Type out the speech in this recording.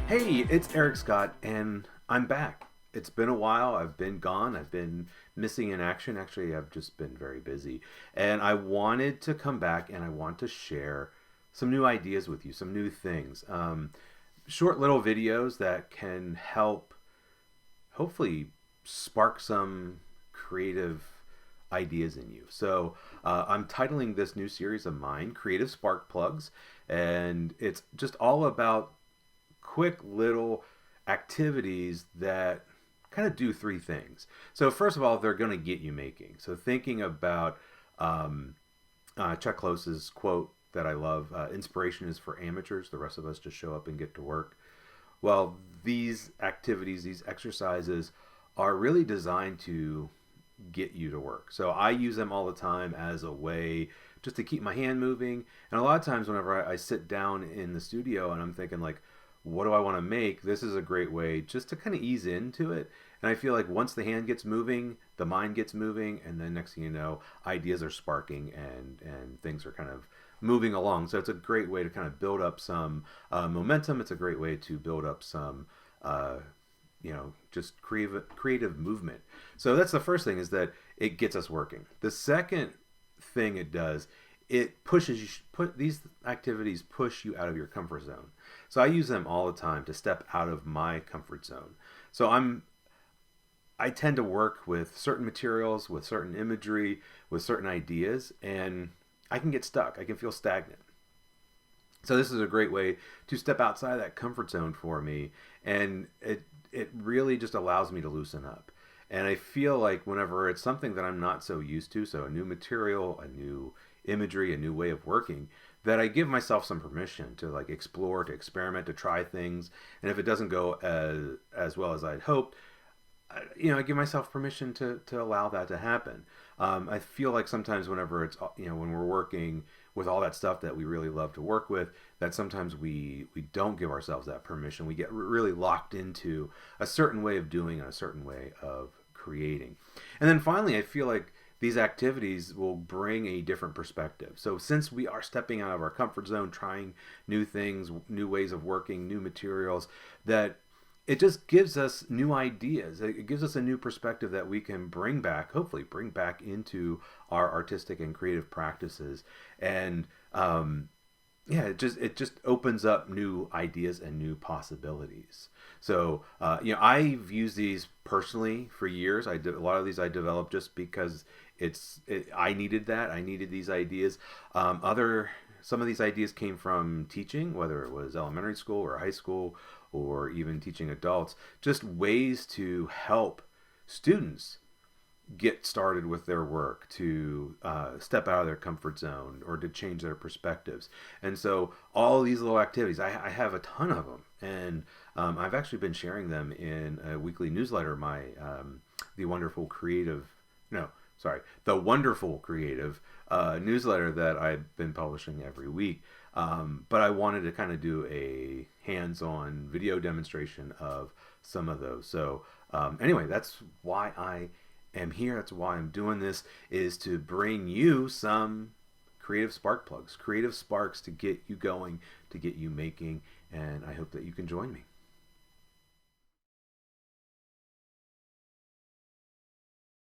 Hey, it's Eric Scott, and I'm back. It's been a while. I've been gone. I've been missing in action. Actually, I've just been very busy. And I wanted to come back and I want to share some new ideas with you, some new things. Short little videos that can help hopefully spark some creative ideas in you. So I'm titling this new series of mine Creative Spark Plugs, and it's just all about quick little activities that kind of do three things. So first of all, they're going to get you making. So thinking about um, Chuck Close's quote that I love: "Inspiration is for amateurs. The rest of us just show up and get to work." Well, these activities, these exercises, are really designed to get you to work. So I use them all the time as a way just to keep my hand moving. And a lot of times, whenever I sit down in the studio and I'm thinking, like, what do I want to make? This is a great way just to kind of ease into it. And I feel like once the hand gets moving, the mind gets moving, and then next thing you know, ideas are sparking and things are kind of moving along. So it's a great way to kind of build up some momentum. It's a great way to build up some uh, just creative movement. So that's the first thing, is that it gets us working. The second thing it does, it pushes you, put these activities push you out of your comfort zone. So I use them all the time to step out of my comfort zone. So I tend to work with certain materials, with certain imagery, with certain ideas, and I can get stuck. I can feel stagnant. So this is a great way to step outside of that comfort zone for me, and it really just allows me to loosen up. And I feel like whenever it's something that I'm not so used to, so a new material, a new imagery, a new way of working, that I give myself some permission to like explore, to experiment, to try things. And if it doesn't go as well as I'd hoped, I give myself permission to allow that to happen. I feel like sometimes whenever it's when we're working with all that stuff that we really love to work with, that sometimes we don't give ourselves that permission. We get really locked into a certain way of doing and a certain way of creating. And then finally, I feel like these activities will bring a different perspective. So since we are stepping out of our comfort zone, trying new things, new ways of working, new materials, that it just gives us new ideas. It gives us a new perspective that we can bring back, hopefully bring back into our artistic and creative practices. And yeah, it just opens up new ideas and new possibilities. So I've used these personally for years. A lot of these I developed just because I needed that. I needed these ideas. Other Some of these ideas came from teaching, whether it was elementary school or high school or even teaching adults, just ways to help students get started with their work, to step out of their comfort zone, or to change their perspectives. And so all these little activities, I have a ton of them, and I've actually been sharing them in a weekly newsletter. My the wonderful creative, no, sorry, the wonderful creative newsletter that I've been publishing every week. But I wanted to kind of do a hands-on video demonstration of some of those. So anyway, that's why I am here. That's why I'm doing this, is to bring you some creative spark plugs, creative sparks to get you going, to get you making, and I hope that you can join me.